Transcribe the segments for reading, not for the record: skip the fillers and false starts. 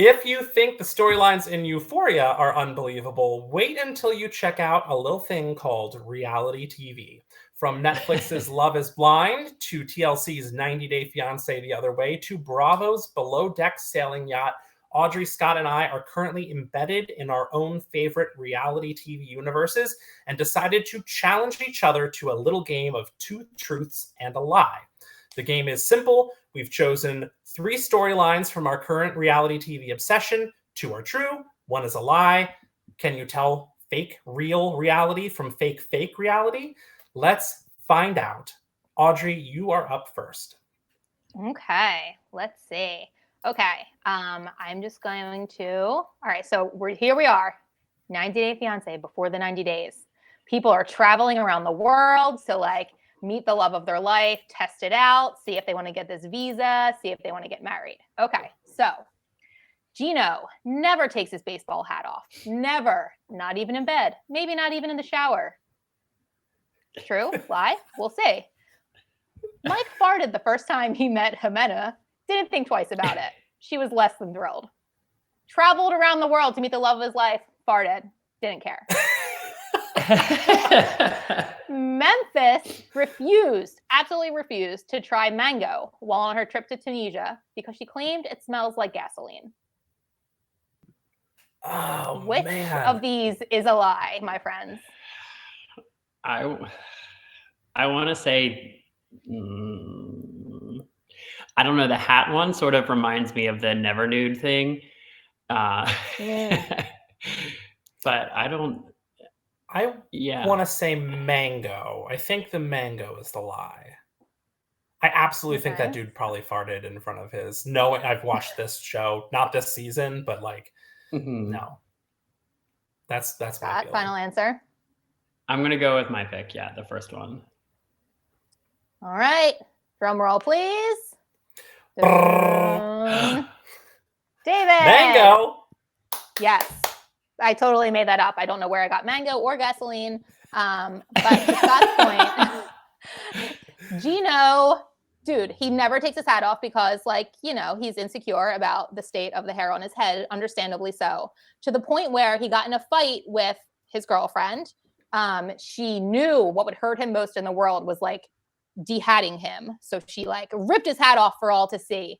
If you think the storylines in Euphoria are unbelievable, wait until you check out a little thing called reality TV. From Netflix's Love is Blind to TLC's 90 Day Fiance the other way to Bravo's Below Deck Sailing Yacht, Audrey, Scott, and I are currently embedded in our own favorite reality TV universes and decided to challenge each other to a little game of two truths and a lie. The game is simple. We've chosen 3 storylines from our current reality TV obsession. 2 are true, 1 is a lie. Can you tell fake real reality from fake reality? Let's find out. Audrey, you are up first. Okay, let's see. Okay, I'm just going to, all right, so here we are, 90 Day Fiance, before the 90 days. People are traveling around the world, so like meet the love of their life, test it out, see if they want to get this visa, see if they want to get married. Okay, so Gino never takes his baseball hat off. Never, not even in bed, maybe not even in the shower. True? Lie? We'll see. Mike farted the first time he met Jimena. Didn't think twice about it. She was less than thrilled. Traveled around the world to meet the love of his life. Farted. Didn't care. Memphis absolutely refused to try mango while on her trip to Tunisia because she claimed it smells like gasoline. Oh, Which of these is a lie, my friends? I want to say, I don't know, the hat one sort of reminds me of the never nude thing. But I want to say mango. I think the mango is the lie. I absolutely think that dude probably farted in front of his. No, I've watched this show, not this season, but like, no. That's my feeling. Final answer. I'm going to go with my pick. Yeah, the first one. All right. Drum roll, please. David. Mango. Yes. I totally made that up. I don't know where I got mango or gasoline. But to Scott's point, Gino, dude, he never takes his hat off because, like, you know, he's insecure about the state of the hair on his head, understandably so, to the point where he got in a fight with his girlfriend. She knew what would hurt him most in the world was like de-hatting him. So she like ripped his hat off for all to see.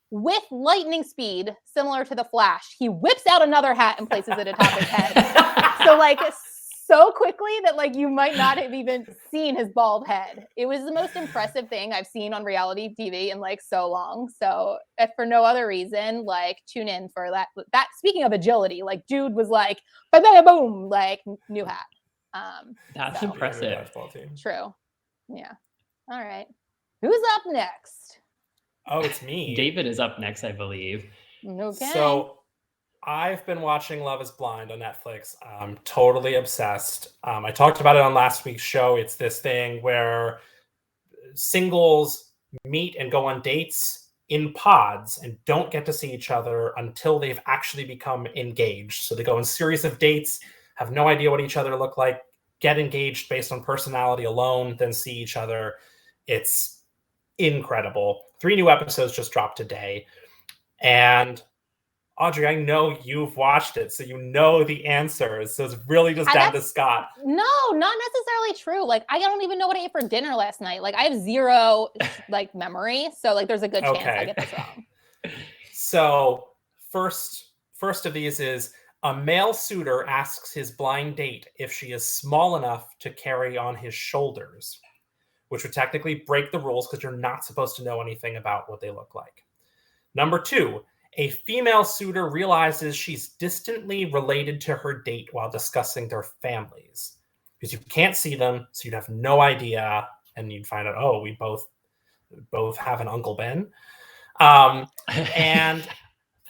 With lightning speed, similar to the Flash, he whips out another hat and places it atop his head. So like so quickly that like you might not have even seen his bald head. It was the most impressive thing I've seen on reality TV in like so long. So if for no other reason, like tune in for that. Speaking of agility, like dude was like, boom, like new hat. That's impressive. True. Yeah. All right. Who's up next? Oh, it's me. David is up next, I believe. Okay. So I've been watching Love is Blind on Netflix. I'm totally obsessed. I talked about it on last week's show. It's this thing where singles meet and go on dates in pods and don't get to see each other until they've actually become engaged. So they go on a series of dates, have no idea what each other look like, get engaged based on personality alone, then see each other. It's incredible. 3 new episodes just dropped today. And Audrey, I know you've watched it, so you know the answers. So it's really just down to Scott. No, not necessarily true. Like, I don't even know what I ate for dinner last night. Like, I have zero, like, memory. So, like, there's a good chance I get this wrong. So, first of these is a male suitor asks his blind date if she is small enough to carry on his shoulders, which would technically break the rules because you're not supposed to know anything about what they look like. Number 2, a female suitor realizes she's distantly related to her date while discussing their families. Because you can't see them, so you'd have no idea, and you'd find out, oh, we both have an Uncle Ben. And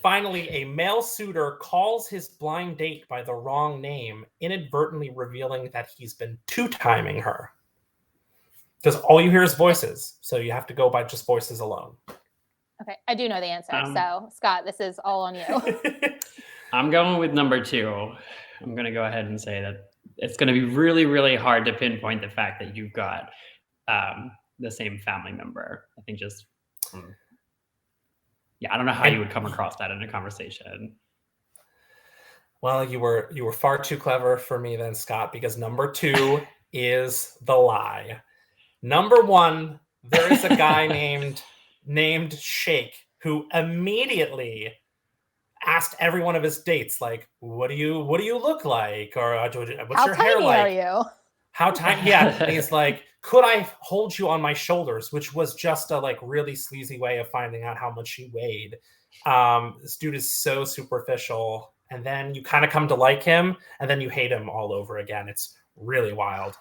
finally, a male suitor calls his blind date by the wrong name, inadvertently revealing that he's been two-timing her. Because all you hear is voices, so you have to go by just voices alone. Okay, I do know the answer. So, Scott, this is all on you. I'm going with number 2. I'm going to go ahead and say that it's going to be really, really hard to pinpoint the fact that you've got the same family member. I think just Yeah, I don't know how you would come across that in a conversation. Well, you were far too clever for me then, Scott, because number 2 is the lie. Number 1, there is a guy named Shake who immediately asked every one of his dates, like, what do you look like? Or what's How your hair tiny like? are you? How tiny? Yeah. And he's like, could I hold you on my shoulders? Which was just a like really sleazy way of finding out how much she weighed. This dude is so superficial. And then you kind of come to like him, and then you hate him all over again. It's really wild.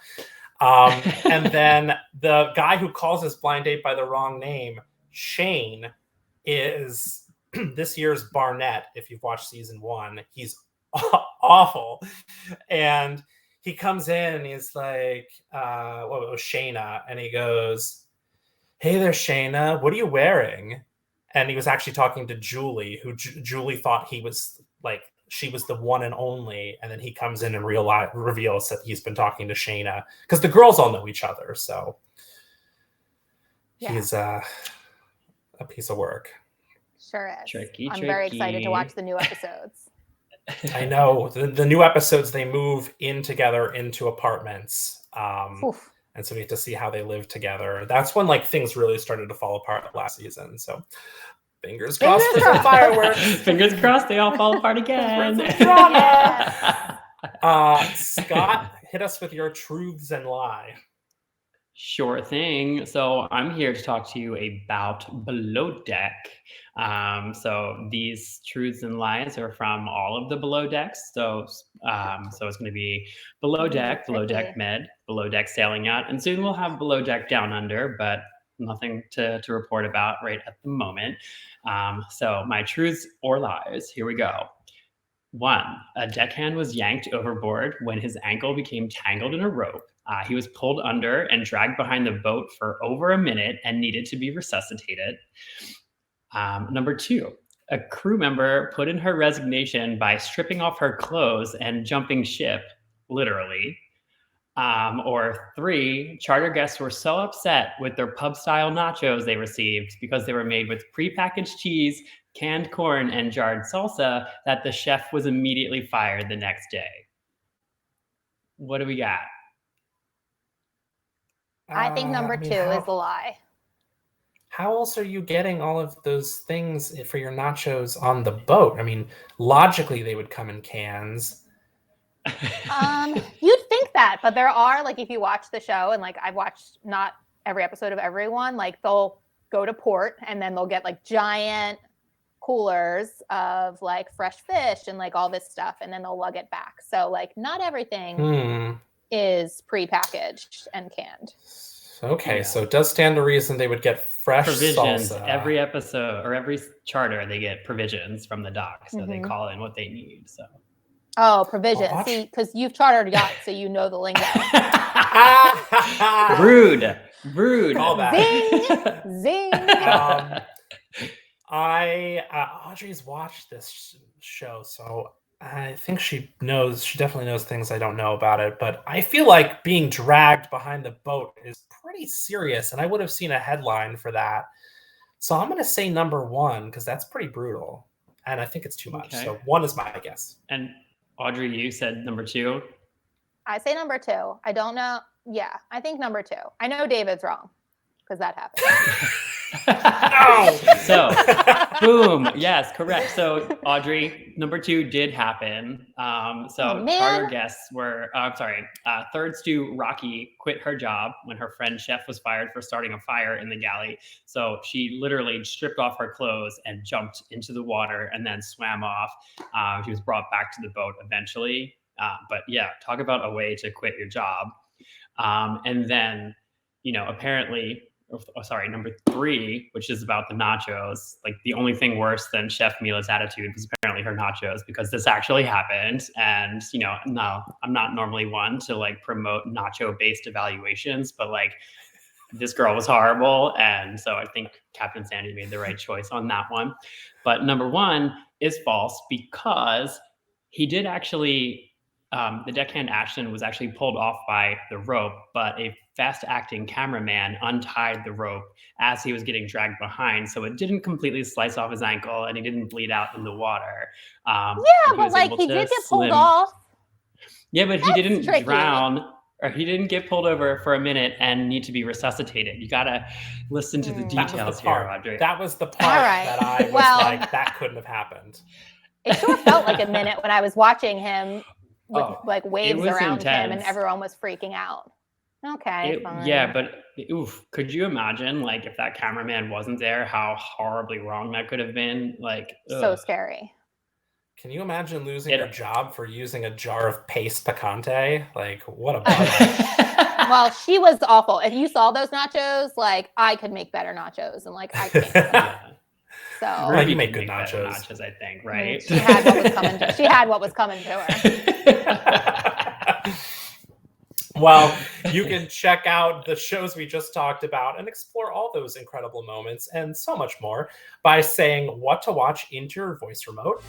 And then the guy who calls his blind date by the wrong name, Shane, is this year's Barnett. If you've watched season 1, he's awful. And he comes in and he's like, Shayna, and he goes, hey there, Shayna, what are you wearing? And he was actually talking to Julie, who Julie thought he was like, she was the one and only. And then he comes in and reveals that he's been talking to Shayna, because the girls all know each other. So he's a piece of work. Sure is. Tricky. I'm very excited to watch the new episodes. I know the new episodes, they move in together into apartments. And so we get to see how they live together. That's when like things really started to fall apart last season. So fingers crossed for some fireworks. Fingers crossed they all fall apart again. Scott, hit us with your truths and lie. Sure thing. So I'm here to talk to you about Below Deck. So these truths and lies are from all of the Below Decks. So it's going to be Below Deck, Below Deck Med, Below Deck Sailing Yacht, and soon we'll have Below Deck Down Under, but nothing to report about right at the moment. So my truths or lies, here we go. 1, a deckhand was yanked overboard when his ankle became tangled in a rope. He was pulled under and dragged behind the boat for over a minute and needed to be resuscitated. Number 2, a crew member put in her resignation by stripping off her clothes and jumping ship, literally. Or 3, charter guests were so upset with their pub-style nachos they received because they were made with prepackaged cheese, canned corn, and jarred salsa that the chef was immediately fired the next day. What do we got? I think number 2 is the lie. How else are you getting all of those things for your nachos on the boat? I mean, logically, they would come in cans. You'd think that, but there are, like, if you watch the show, and like I've watched not every episode of everyone, like they'll go to port and then they'll get like giant coolers of like fresh fish and like all this stuff, and then they'll lug it back. So like not everything is prepackaged and canned. Okay, so it does stand to reason they would get fresh provisions salsa. Every episode or every charter, they get provisions from the dock, so they call in what they need. So provisions. See, because you've chartered yachts, so you know the lingo. Rude. All that. Zing. Audrey's watched this show, so I think she definitely knows things I don't know about it, but I feel like being dragged behind the boat is pretty serious, and I would have seen a headline for that. So I'm going to say number 1, because that's pretty brutal, and I think it's too much. Okay. So 1 is my guess. And Audrey, you said number 2? I say number 2. I don't know. Yeah, I think number 2. I know David's wrong, because that happened. So, boom. Yes, correct. So, Audrey, number 2 did happen. Charter guests were, third stew Rocky quit her job when her friend chef was fired for starting a fire in the galley. So she literally stripped off her clothes and jumped into the water and then swam off. She was brought back to the boat eventually. But yeah, talk about a way to quit your job. And then, apparently, number 3, which is about the nachos. Like the only thing worse than Chef Mila's attitude was apparently her nachos, because this actually happened. And, no, I'm not normally one to like promote nacho-based evaluations, but like this girl was horrible. And so I think Captain Sandy made the right choice on that one. But number 1 is false, because he did actually the deckhand action was actually pulled off by the rope, but a fast-acting cameraman untied the rope as he was getting dragged behind, so it didn't completely slice off his ankle, and he didn't bleed out in the water. Yeah, He but was like able he to did get pulled swim. off. Yeah, but he That's didn't tricky. drown, or he didn't get pulled over for a minute and need to be resuscitated. You gotta listen to the That was the details here, part. Audrey. That was the part All right. that I was Well- like, that couldn't have happened. It sure felt like a minute when I was watching him with Oh, like waves was around him and intense. everyone was freaking out. Okay, fine. Yeah, but oof, could you imagine like if that cameraman wasn't there, how horribly wrong that could have been? Like, so ugh. scary. Can you imagine losing It- your job for using a jar of paste picante? Like, what a bummer. Well, she was awful. If you saw those nachos, like I could make better nachos, and like I can't. Yeah. So Well, Ruby you make could good better nachos. I think, right? she had what was coming. She had what was coming to her. Well, you can check out the shows we just talked about and explore all those incredible moments and so much more by saying what to watch into your voice remote.